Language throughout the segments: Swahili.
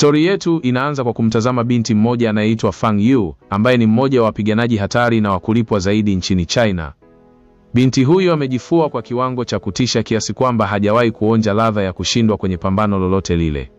Stori yetu inaanza kwa kumtazama binti mmoja anayeitwa Fang Yu, ambaye ni mmoja wa wapiganaji hatari na wakulipwa zaidi nchini China. Binti huyu amejifua kwa kiwango cha kutisha kiasi kwamba hajawahi kuonja ladha ya kushindwa kwenye pambano lolote lile.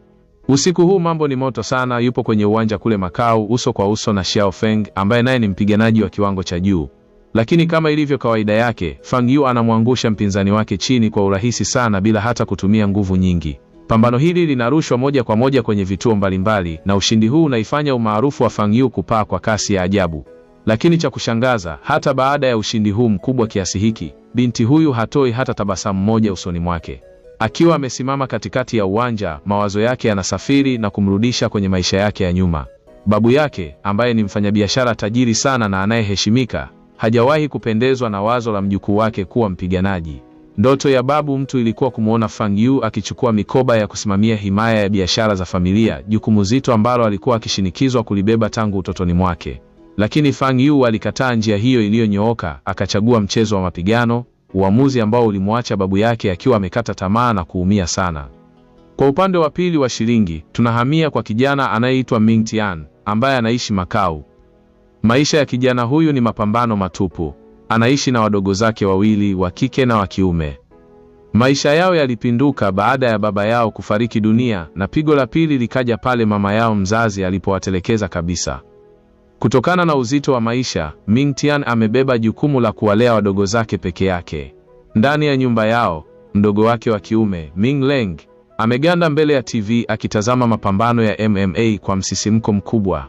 Usiku huu mambo ni moto sana. Yupo kwenye uwanja kule Macau uso kwa uso na Xiao Feng, ambaye naye ni mpiganaji wa kiwango cha juu. Lakini kama ilivyo kawaida yake, Fang Yu anamwangusha mpinzani wake chini kwa urahisi sana bila hata kutumia nguvu nyingi. Pambano hili linarushwa moja kwa moja kwenye vituo mbalimbali, na ushindi huu unaifanya umaarufu wa Fang Yu kupaa kwa kasi ya ajabu. Lakini cha kushangaza, hata baada ya ushindi huu mkubwa kiasi hiki, binti huyu hatoi hata tabasamu moja usoni mwake. Akiwa amesimama katikati ya uwanja, mawazo yake yanasafiri na kumrudisha kwenye maisha yake ya nyuma. Babu yake, ambaye ni mfanyabiashara tajiri sana na anayeheshimika, hajawahi kupendezwa na wazo la mjukuu wake kuwa mpiganaji. Ndoto ya babu mtu ilikuwa kumuona Fang Yu akichukua mikoba ya kusimamia himaya ya biashara za familia, jukumu zito ambalo alikuwa akishinikizwa kulibeba tangu utotoni mwake. Lakini Fang Yu alikataa njia hiyo iliyonyooka, akachagua mchezo wa mapigano, uamuzi ambao ulimwacha babu yake akiwa amekata tamaa na kuumia sana. Kwa upande wa pili wa shilingi, tunahamia kwa kijana anayeitwa Ming Tian, ambaye anaishi Macau. Maisha ya kijana huyu ni mapambano matupu. Anaishi na wadogo zake wawili, wa kike na wa kiume. Maisha yao yalipinduka baada ya baba yao kufariki dunia, na pigo la pili likaja pale mama yao mzazi alipowatelekeza kabisa. Kutokana na uzito wa maisha, Ming Tian amebeba jukumu la kuwalea wadogo zake peke yake. Ndani ya nyumba yao, mdogo wake wa kiume, Ming Leng, ameganda mbele ya TV akitazama mapambano ya MMA kwa msisimko mkubwa.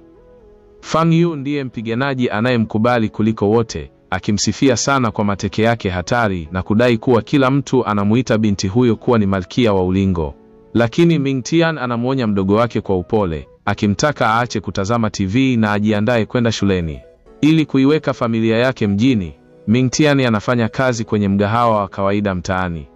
Fang Yu ndiye mpiganaji anayemkubali kuliko wote, akimsifia sana kwa mateke yake hatari na kudai kuwa kila mtu anamuita binti huyo kuwa ni malkia wa ulingo. Lakini Ming Tian anamuonya mdogo wake kwa upole, akimtaka aache kutazama TV na ajiandae kwenda shuleni. Ili kuiweka familia yake mjini, Ming Tian anafanya kazi kwenye mgahawa wa kawaida mtaani.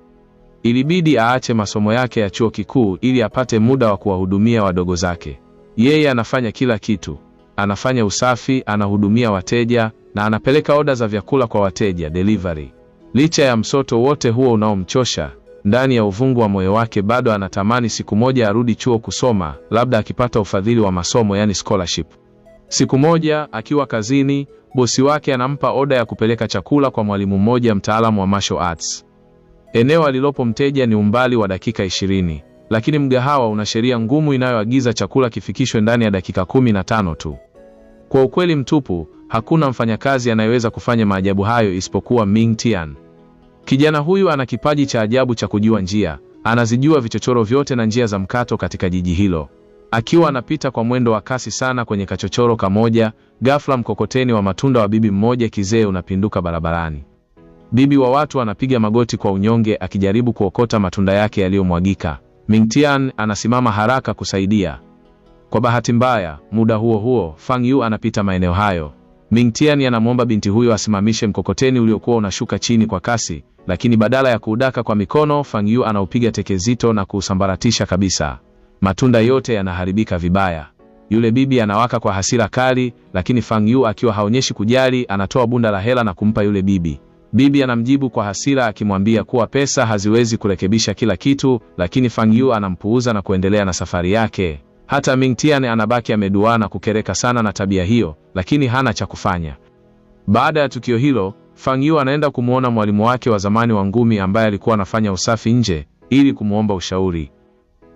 Ilibidi aache masomo yake ya chuo kikuu ili apate muda wa kuwahudumia wadogo zake. Yeye anafanya kila kitu. Anafanya usafi, anahudumia wateja, na anapeleka oda za vyakula kwa wateja, delivery. Licha ya msoto wote huo unaomchosha, ndani ya uvungu wa moyo wake bado anatamani siku moja arudi chuo kusoma, labda akipata ufadhili wa masomo, yani scholarship. Siku moja, akiwa kazini, bosi wake anampa oda ya kupeleka chakula kwa mwalimu mmoja mtaalamu wa martial arts. Eneo alilopo mteja ni umbali wa dakika 20, lakini mgahawa una sheria ngumu inayoagiza chakula kifikishwe ndani ya dakika 15 tu. Kwa ukweli mtupu, hakuna mfanyakazi anayeweza kufanya maajabu hayo isipokuwa Ming Tian. Kijana huyu ana kipaji cha ajabu cha kujua njia, anazijua vichochoro vyote na njia za mkato katika jiji hilo. Akiwa anapita kwa mwendo wa kasi sana kwenye kachochoro kamoja, ghafla mkokoteni wa matunda wa bibi mmoja kizee unapinduka barabarani. Bibi wa watu anapiga magoti kwa unyonge akijaribu kuokota matunda yake yaliyomwagika. Ming Tian anasimama haraka kusaidia. Kwa bahati mbaya, muda huo huo, Fang Yu anapita maeneo hayo. Ming Tian anamwomba binti huyo asimamishe mkokoteni uliokuwa unashuka chini kwa kasi, lakini badala ya kuudaka kwa mikono, Fang Yu anaupiga teke zito na kuusambaratisha kabisa. Matunda yote yanaharibika vibaya. Yule bibi anawaka kwa hasira kali, lakini Fang Yu akiwa haonyeshi kujali, anatoa bunda la hela na kumpa yule bibi. Bibi anamjibu kwa hasira akimwambia kuwa pesa haziwezi kurekebisha kila kitu, lakini Fang Yu anampuuza na kuendelea na safari yake. Hata Ming Tian anabaki ameduaa na kukereka sana na tabia hiyo, lakini hana cha kufanya. Baada ya tukio hilo, Fang Yu anaenda kumuona mwalimu wake wa zamani wa ngumi ambaye alikuwa anafanya usafi nje, ili kumuomba ushauri.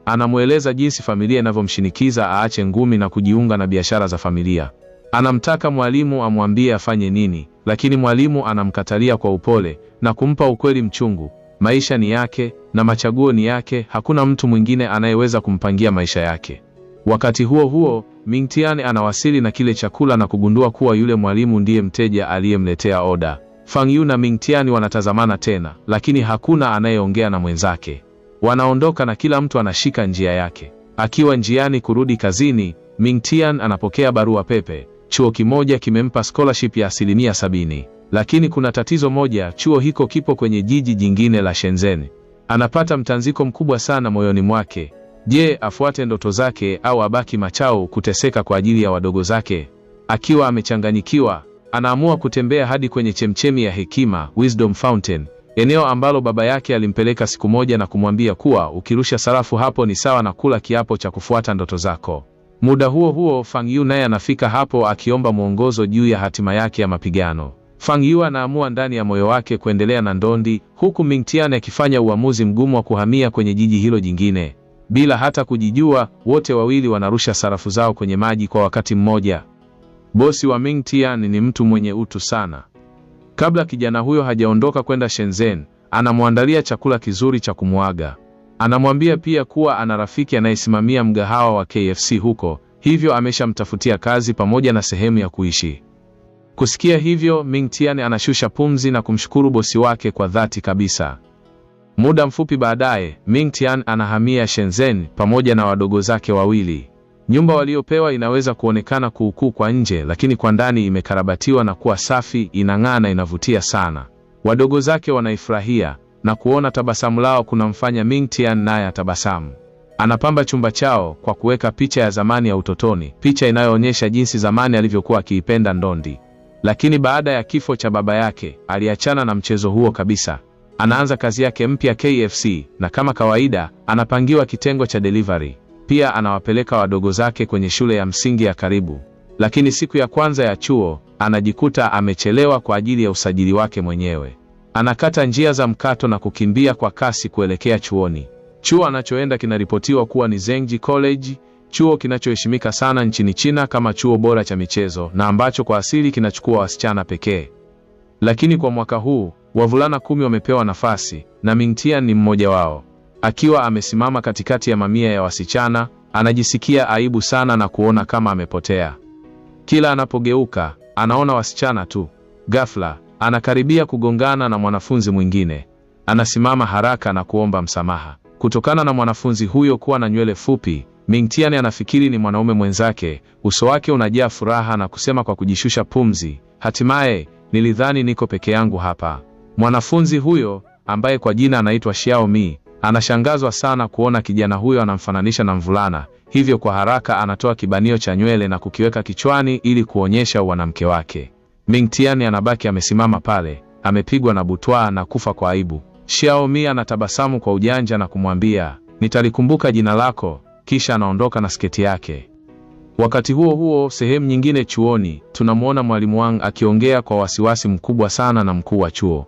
Anamueleza jinsi familia inavyomshinikiza aache ngumi na kujiunga na biashara za familia. Anamtaka mwalimu amwambie afanye nini, lakini mwalimu anamkatalia kwa upole na kumpa ukweli mchungu. Maisha ni yake na machaguo ni yake, hakuna mtu mwingine anayeweza kumpangia maisha yake. Wakati huo huo, Ming Tian anawasili na kile chakula na kugundua kuwa yule mwalimu ndiye mteja aliyemletea oda. Fang Yu na Ming Tian wanatazamana tena, lakini hakuna anayeongea na mwenzake. Wanaondoka na kila mtu anashika njia yake. Akiwa njiani kurudi kazini, Ming Tian anapokea barua pepe. Chuo kimoja kimempa scholarship ya 70%. Lakini kuna tatizo moja, chuo hiko kipo kwenye jiji jingine la Shenzhen. Anapata mtanziko mkubwa sana moyoni mwake. Je, afuate ndoto zake au abaki Macau kuteseka kwa ajili ya wadogo zake? Akiwa amechanganyikiwa, anaamua kutembea hadi kwenye chemchemi ya hekima, Wisdom Fountain, eneo ambalo baba yake alimpeleka siku moja na kumwambia kuwa ukirusha sarafu hapo ni sawa na kula kiapo cha kufuata ndoto zako. Muda huo huo Fang Yu naye anafika hapo akiomba mwongozo juu ya hatima yake ya mapigano. Fang Yu anaamua ndani ya moyo wake kuendelea na ndondi, huku Ming Tian akifanya uamuzi mgumu wa kuhamia kwenye jiji hilo jingine. Bila hata kujijua, wote wawili wanarusha sarafu zao kwenye maji kwa wakati mmoja. Bosi wa Ming Tian ni mtu mwenye utu sana. Kabla kijana huyo hajaondoka kwenda Shenzhen, anamwandalia chakula kizuri cha kumuaga. Anamwambia pia kuwa ana rafiki anayesimamia mgahawa wa KFC huko, hivyo ameshamtafutia kazi pamoja na sehemu ya kuishi. Kusikia hivyo, Ming Tian anashusha pumzi na kumshukuru bosi wake kwa dhati kabisa. Muda mfupi baadaye, Ming Tian anahamia Shenzhen pamoja na wadogo zake wawili. Nyumba waliopewa inaweza kuonekana kuukuu kwa nje, lakini kwa ndani imekarabatiwa na kuwa safi, inang'aa na inavutia sana. Wadogo zake wanaifurahia, na kuona tabasamu lao kunamfanya Ming Tian naye atabasamu. Anapamba chumba chao kwa kuweka picha ya zamani ya utotoni, picha inayoonyesha jinsi zamani alivyokuwa akiipenda ndondi. Lakini baada ya kifo cha baba yake, aliachana na mchezo huo kabisa. Anaanza kazi yake mpya KFC, na kama kawaida, anapangiwa kitengo cha delivery. Pia anawapeleka wadogo zake kwenye shule ya msingi ya karibu. Lakini siku ya kwanza ya chuo, anajikuta amechelewa kwa ajili ya usajili wake mwenyewe. Anakata njia za mkato na kukimbia kwa kasi kuelekea chuoni. Chuo anachoenda kinaripotiwa kuwa ni Zhengji College, chuo kinachoheshimika sana nchini China kama chuo bora cha michezo na ambacho kwa asili kinachukua wasichana pekee. Lakini kwa mwaka huu, wavulana 10 wamepewa nafasi, na Ming Tian ni mmoja wao. Akiwa amesimama katikati ya mamia ya wasichana, anajisikia aibu sana na kuona kama amepotea. Kila anapogeuka, anaona wasichana tu. Ghafla, anakaribia kugongana na mwanafunzi mwingine. Anasimama haraka na kuomba msamaha. Kutokana na mwanafunzi huyo kuwa na nywele fupi, Ming Tian anafikiri ni mwanaume mwenzake. Uso wake unajaa furaha na kusema kwa kujishusha pumzi, hatimaye, nilidhani niko peke yangu hapa. Mwanafunzi huyo, ambaye kwa jina anaitwa Xiao Mi, anashangazwa sana kuona kijana huyo anamfananisha na mvulana, hivyo kwa haraka anatoa kibanio cha nywele na kukiweka kichwani ili kuonyesha wanamke wake. Ming Tian anabaki amesimama pale, amepigwa na butwaa na kufa kwa aibu. Xiao Mi anatabasamu kwa ujanja na kumwambia, nitalikumbuka jina lako, kisha anaondoka na sketi yake. Wakati huo huo, sehemu nyingine chuoni, tunamwona mwalimu Wang akiongea kwa wasiwasi mkubwa sana na mkuu wa chuo.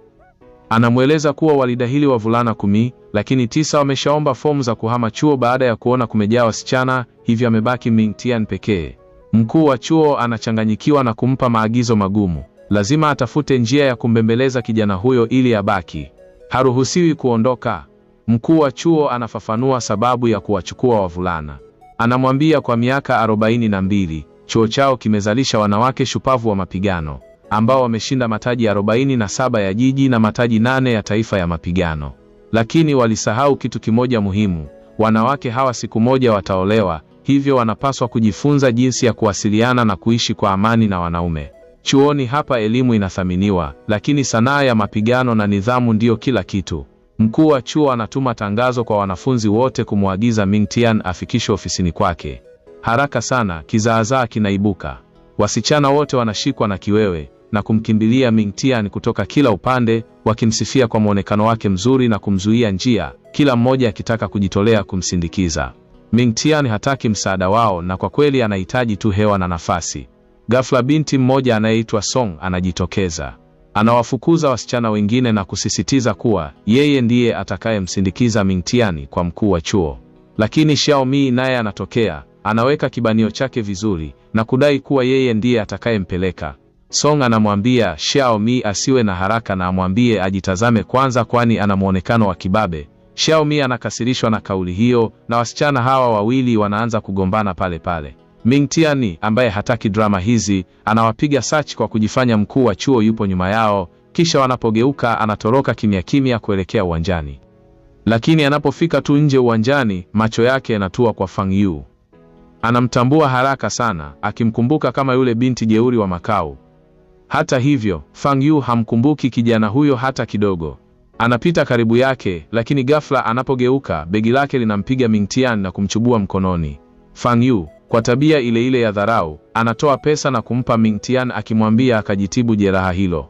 Anamweleza kuwa walidahili wavulana 10, lakini 9 wameshaomba fomu za kuhama chuo baada ya kuona kumejaa wasichana, hivyo amebaki Ming Tian pekee. Mkuu wa chuo anachanganyikiwa na kumpa maagizo magumu. Lazima atafute njia ya kumbembeleza kijana huyo ili abaki. Haruhusiwi kuondoka. Mkuu wa chuo anafafanua sababu ya kuwachukua wavulana. Anamwambia kwa miaka 42, chuo chao kimezalisha wanawake shupavu wa mapigano, ambao wameshinda mataji 47 ya jiji na mataji 8 ya taifa ya mapigano. Lakini walisahau kitu kimoja muhimu, wanawake hawa siku moja wataolewa, hivyo wanapaswa kujifunza jinsi ya kuwasiliana na kuishi kwa amani na wanaume. Chuoni hapa elimu inathaminiwa, lakini sanaa ya mapigano na nidhamu ndiyo kila kitu. Mkuu wa chuo anatuma tangazo kwa wanafunzi wote kumwagiza Ming Tian afikishwe ofisini kwake. Haraka sana, kizaazaa kinaibuka. Wasichana wote wanashikwa na kiwewe na kumkimbilia Ming Tian kutoka kila upande, wakimsifia kwa muonekano wake mzuri na kumzuia njia, kila mmoja akitaka kujitolea kumsindikiza. Ming Tian hataki msaada wao na kwa kweli anahitaji tu hewa na nafasi. Ghafla binti mmoja anayeitwa Song anajitokeza. Anawafukuza wasichana wengine na kusisitiza kuwa yeye ndiye atakayemsindikiza Ming Tian kwa mkuu wa chuo. Lakini Xiao Mi naye anatokea, anaweka kibanio chake vizuri na kudai kuwa yeye ndiye atakayempeleka. Song anamwambia Xiao Mi asiwe na haraka na amwambie ajitazame kwanza kwani ana muonekano wa kibabe. Xiao Mi anakasirishwa na kauli hiyo na wasichana hawa wawili wanaanza kugombana pale pale. Ming Tian ambaye hataki drama hizi, anawapiga search kwa kujifanya mkuu wa chuo yupo nyuma yao, kisha wanapogeuka anatoroka kimya kimya kuelekea uwanjani. Lakini anapofika tu nje uwanjani, macho yake yanatua kwa Fang Yu. Anamtambua haraka sana, akimkumbuka kama yule binti jeuri wa Makao. Hata hivyo, Fang Yu hamkumbuki kijana huyo hata kidogo. Anapita karibu yake, lakini ghafla anapogeuka, begi lake linampiga Ming Tian na kumchubua mkononi. Fang Yu, kwa tabia ile ile ya dharau, anatoa pesa na kumpa Ming Tian akimwambia akajitibu jeraha hilo.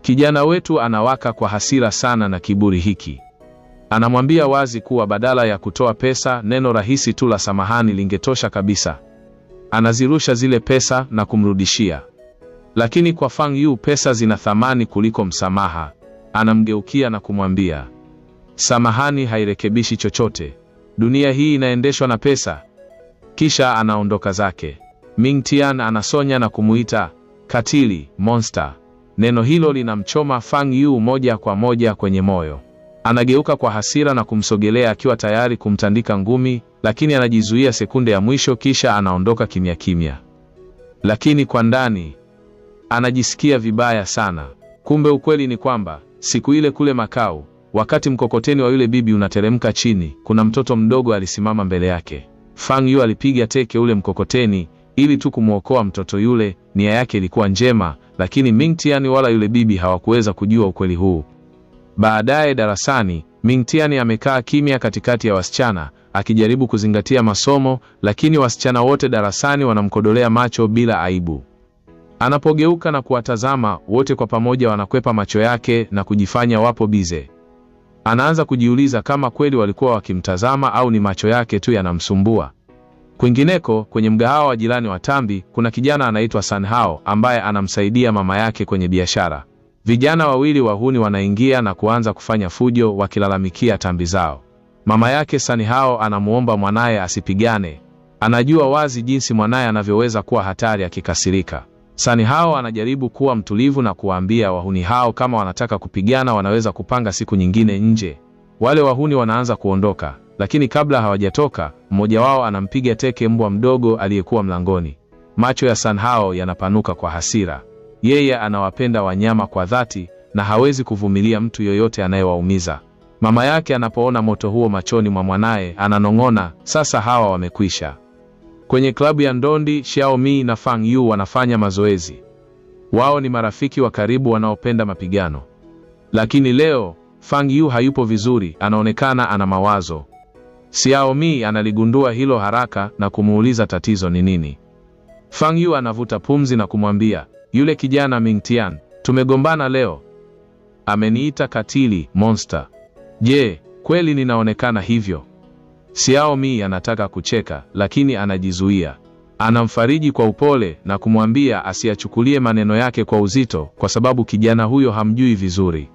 Kijana wetu anawaka kwa hasira sana na kiburi hiki. Anamwambia wazi kuwa badala ya kutoa pesa, neno rahisi tu la samahani lingetosha kabisa. Anazirusha zile pesa na kumrudishia. Lakini kwa Fang Yu pesa zina thamani kuliko msamaha. Anamgeukia na kumwambia, samahani hairekebishi chochote. Dunia hii inaendeshwa na pesa. Kisha anaondoka zake. Ming Tian anasonya na kumuita katili, monster. Neno hilo linamchoma Fang Yu moja kwa moja kwenye moyo. Anageuka kwa hasira na kumsogelea akiwa tayari kumtandika ngumi, lakini anajizuia sekunde ya mwisho, kisha anaondoka kimya kimya. Lakini kwa ndani anajisikia vibaya sana. Kumbe ukweli ni kwamba siku ile kule Makao, wakati mkokoteni wa yule bibi unateremka chini, kuna mtoto mdogo alisimama mbele yake. Fang Yu alipiga teke ule mkokoteni ili tu kumuokoa mtoto yule. Nia yake ilikuwa njema, lakini Ming Tian wala yule bibi hawakuweza kujua ukweli huu. Baadaye darasani, Ming Tian amekaa kimya katikati ya wasichana, akijaribu kuzingatia masomo, lakini wasichana wote darasani wanamkodolea macho bila aibu. Anapogeuka na kuwatazama, wote kwa pamoja wanakwepa macho yake na kujifanya wapo bize. Anaanza kujiuliza kama kweli walikuwa wakimtazama au ni macho yake tu yanamsumbua. Kwingineko, kwenye mgahawa wa jirani wa tambi, kuna kijana anaitwa San Hao ambaye anamsaidia mama yake kwenye biashara. Vijana wawili wahuni wanaingia na kuanza kufanya fujo wakilalamikia tambi zao. Mama yake San Hao anamuomba mwanaye asipigane. Anajua wazi jinsi mwanaye anavyoweza kuwa hatari akikasirika. San Hao anajaribu kuwa mtulivu na kuwaambia wahuni hao kama wanataka kupigana wanaweza kupanga siku nyingine nje. Wale wahuni wanaanza kuondoka, lakini kabla hawajatoka, mmoja wao anampiga teke mbwa mdogo aliyekuwa mlangoni. Macho ya San Hao yanapanuka kwa hasira. Yeye anawapenda wanyama kwa dhati na hawezi kuvumilia mtu yoyote anayewaumiza. Mama yake anapoona moto huo machoni mwa mwanae, ananong'ona, sasa hawa wamekwisha. Kwenye klabu ya ndondi, Xiaomi na Fang Yu wanafanya mazoezi. Wao ni marafiki wa karibu wanaopenda mapigano. Lakini leo, Fang Yu hayupo vizuri, anaonekana ana mawazo. Xiaomi analigundua hilo haraka na kumuuliza tatizo ni nini. Fang Yu anavuta pumzi na kumwambia, yule kijana Ming Tian, tumegombana leo. Ameniita katili, monster. Je, kweli ninaonekana hivyo? Xiaomi anataka kucheka, lakini anajizuia. Anamfariji kwa upole na kumwambia asiachukulie maneno yake kwa uzito kwa sababu kijana huyo hamjui vizuri.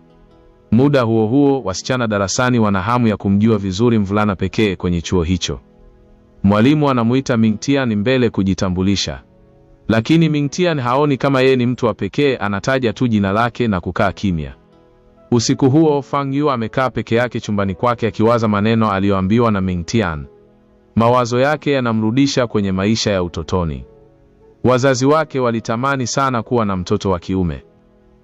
Muda huo huo, wasichana darasani wana hamu ya kumjua vizuri mvulana pekee kwenye chuo hicho. Mwalimu anamuita Ming Tian mbele kujitambulisha. Lakini Ming Tian haoni kama yeye ni mtu wa pekee, anataja tu jina lake na kukaa kimya. Usiku huo Fang Yu amekaa peke yake chumbani kwake akiwaza maneno aliyoambiwa na Ming Tian. Mawazo yake yanamrudisha kwenye maisha ya utotoni. Wazazi wake walitamani sana kuwa na mtoto wa kiume.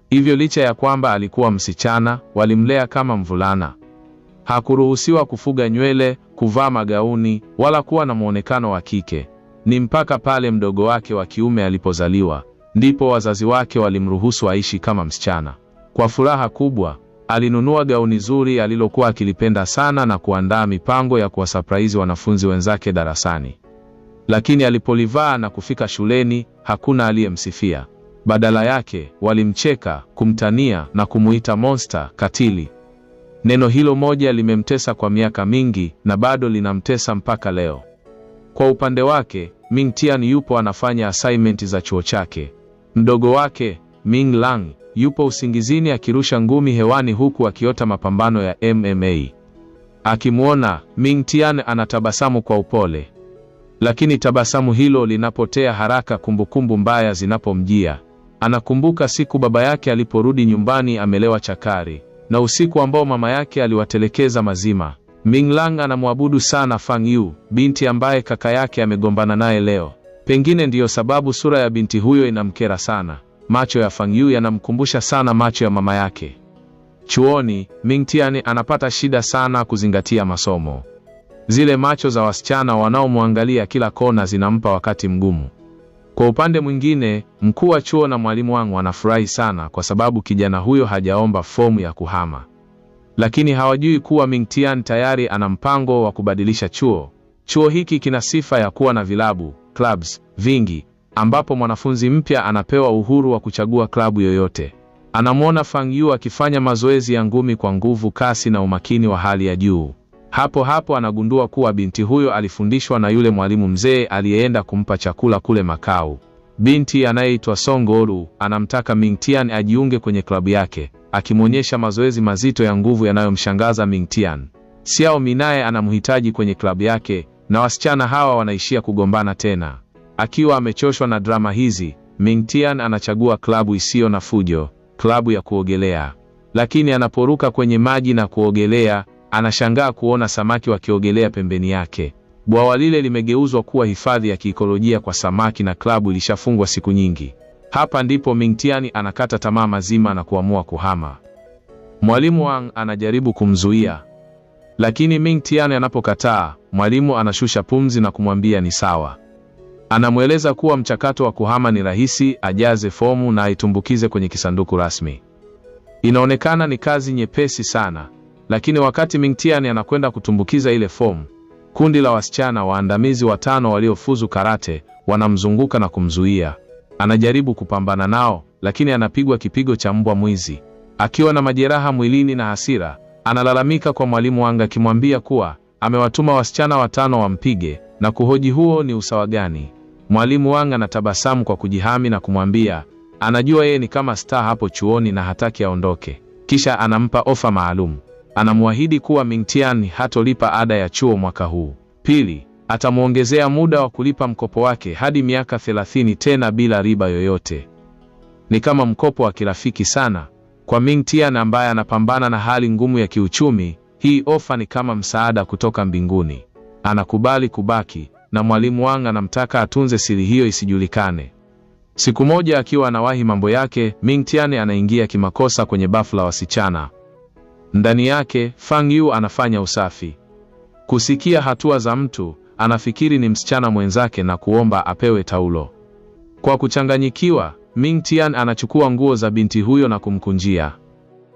Hivyo licha ya kwamba alikuwa msichana, walimlea kama mvulana. Hakuruhusiwa kufuga nywele, kuvaa magauni, wala kuwa na muonekano wa kike. Ni mpaka pale mdogo wake wa kiume alipozaliwa, ndipo wazazi wake walimruhusu aishi kama msichana. Kwa furaha kubwa, alinunua gauni zuri alilokuwa akilipenda sana na kuandaa mipango ya kuwasurprise wanafunzi wenzake darasani. Lakini alipolivaa na kufika shuleni, hakuna aliyemsifia. Badala yake, walimcheka, kumtania na kumuita monster, katili. Neno hilo moja limemtesa kwa miaka mingi na bado linamtesa mpaka leo. Kwa upande wake, Ming Tian yupo anafanya assignment za chuo chake. Mdogo wake, Ming Lang, yupo usingizini akirusha ngumi hewani huku akiota mapambano ya MMA. Akimuona, Ming Tian anatabasamu kwa upole. Lakini tabasamu hilo linapotea haraka kumbukumbu mbaya zinapomjia. Anakumbuka siku baba yake aliporudi nyumbani amelewa chakari, na usiku ambao mama yake aliwatelekeza mazima. Ming Lang anamwabudu sana Fang Yu, binti ambaye kaka yake amegombana naye leo. Pengine ndiyo sababu sura ya binti huyo inamkera sana. Macho ya Fang Yu yanamkumbusha sana macho ya mama yake. Chuoni, Ming Tian anapata shida sana kuzingatia masomo. Zile macho za wasichana wanaomwangalia kila kona zinampa wakati mgumu. Kwa upande mwingine, mkuu wa chuo na mwalimu wangu wanafurahi sana kwa sababu kijana huyo hajaomba fomu ya kuhama. Lakini hawajui kuwa Ming Tian tayari ana mpango wa kubadilisha chuo. Chuo hiki kina sifa ya kuwa na vilabu, clubs, vingi, ambapo mwanafunzi mpya anapewa uhuru wa kuchagua klabu yoyote. Anamwona Fang Yu akifanya mazoezi ya ngumi kwa nguvu, kasi na umakini wa hali ya juu. Hapo hapo anagundua kuwa binti huyo alifundishwa na yule mwalimu mzee aliyeenda kumpa chakula kule Macau. Binti anayeitwa Song Oru anamtaka Ming Tian ajiunge kwenye klabu yake, akimwonyesha mazoezi mazito ya nguvu yanayomshangaza Ming Tian. Xiao Mi naye anamhitaji kwenye klabu yake, na wasichana hawa wanaishia kugombana tena. Akiwa amechoshwa na drama hizi, Ming Tian anachagua klabu isiyo na fujo, klabu ya kuogelea. Lakini anaporuka kwenye maji na kuogelea, anashangaa kuona samaki wakiogelea pembeni yake. Bwawa lile limegeuzwa kuwa hifadhi ya kiikolojia kwa samaki na klabu ilishafungwa siku nyingi. Hapa ndipo Ming Tian anakata tamaa mazima na kuamua kuhama. Mwalimu Wang anajaribu kumzuia, lakini Ming Tian anapokataa, mwalimu anashusha pumzi na kumwambia ni sawa. Anamweleza kuwa mchakato wa kuhama ni rahisi, ajaze fomu na aitumbukize kwenye kisanduku rasmi. Inaonekana ni kazi nyepesi sana, lakini wakati Ming Tian anakwenda kutumbukiza ile fomu, kundi la wasichana waandamizi 5 waliofuzu karate wanamzunguka na kumzuia. Anajaribu kupambana nao, lakini anapigwa kipigo cha mbwa mwizi. Akiwa na majeraha mwilini na hasira, analalamika kwa mwalimu Wang akimwambia kuwa amewatuma wasichana 5 wampige na kuhoji huo ni usawa gani. Mwalimu Wang anatabasamu kwa kujihami na kumwambia anajua yeye ni kama star hapo chuoni na hataki aondoke. Kisha anampa ofa maalum. Anamwahidi kuwa Ming Tian hatolipa ada ya chuo mwaka huu. Pili, atamuongezea muda wa kulipa mkopo wake hadi miaka 30 tena bila riba yoyote. Ni kama mkopo wa kirafiki sana. Kwa Ming Tian ambaye anapambana na hali ngumu ya kiuchumi, hii ofa ni kama msaada kutoka mbinguni. Anakubali kubaki, na mwalimu Wang anamtaka atunze siri hiyo isijulikane. Siku moja akiwa anawahi mambo yake, Ming Tian anaingia kimakosa kwenye bafu la wasichana. Ndani yake, Fang Yu anafanya usafi. Kusikia hatua za mtu, anafikiri ni msichana mwenzake na kuomba apewe taulo. Kwa kuchanganyikiwa, Ming Tian anachukua nguo za binti huyo na kumkunjia.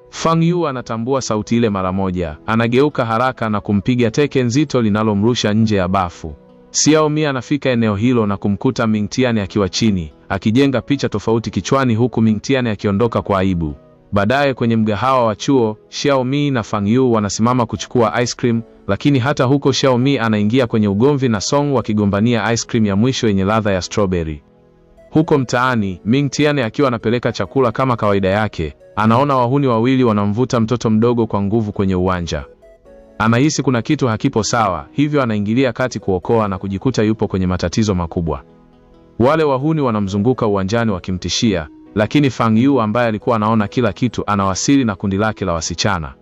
Fang Yu anatambua sauti ile mara moja, anageuka haraka na kumpiga teke nzito linalomrusha nje ya bafu. Xiao Mi anafika eneo hilo na kumkuta Ming Tian akiwa chini, akijenga picha tofauti kichwani huku Ming Tian akiondoka kwa aibu. Baadaye kwenye mgahawa wa chuo, Xiao Mi na Fang Yu wanasimama kuchukua ice cream, lakini hata huko Xiao Mi anaingia kwenye ugomvi na Song wakigombania ice cream ya mwisho yenye ladha ya strawberry. Huko mtaani, Ming Tian akiwa anapeleka chakula kama kawaida yake, anaona wahuni wawili wanamvuta mtoto mdogo kwa nguvu kwenye uwanja. Anahisi kuna kitu hakipo sawa, hivyo anaingilia kati kuokoa na kujikuta yupo kwenye matatizo makubwa. Wale wahuni wanamzunguka uwanjani wakimtishia, lakini Fang Yu ambaye alikuwa anaona kila kitu anawasili na kundi lake la wasichana.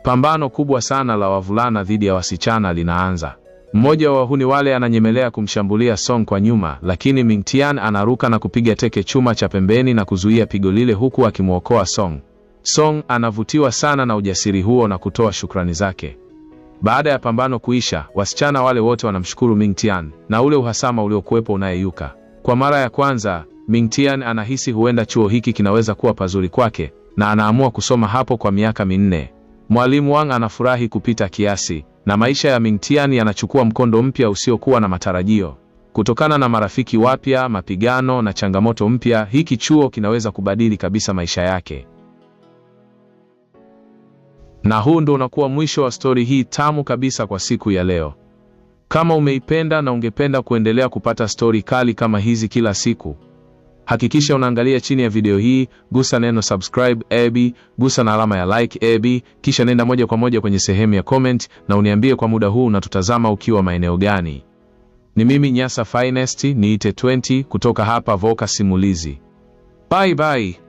Pambano kubwa sana la wavulana dhidi ya wasichana linaanza. Mmoja wa wahuni wale ananyemelea kumshambulia Song kwa nyuma, lakini Ming Tian anaruka na kupiga teke chuma cha pembeni na kuzuia pigo lile huku akimuokoa Song. Song anavutiwa sana na ujasiri huo na kutoa shukrani zake. Baada ya pambano kuisha, wasichana wale wote wanamshukuru Ming Tian na ule uhasama uliokuwepo unayeyuka. Kwa mara ya kwanza, Ming Tian anahisi huenda chuo hiki kinaweza kuwa pazuri kwake na anaamua kusoma hapo kwa miaka 4. Mwalimu Wang anafurahi kupita kiasi na maisha ya Ming Tian yanachukua mkondo mpya usiokuwa na matarajio. Kutokana na marafiki wapya, mapigano na changamoto mpya, hiki chuo kinaweza kubadili kabisa maisha yake. Na huu ndo unakuwa mwisho wa stori hii tamu kabisa kwa siku ya leo. Kama umeipenda na ungependa kuendelea kupata stori kali kama hizi kila siku, hakikisha unaangalia chini ya video hii, gusa neno subscribe, gusa na alama ya like, kisha nenda moja kwa moja kwenye sehemu ya comment na uniambie kwa muda huu unatutazama ukiwa maeneo gani. Ni mimi Nyasa Finest, niite 20 kutoka hapa Voka Simulizi. Bye bye.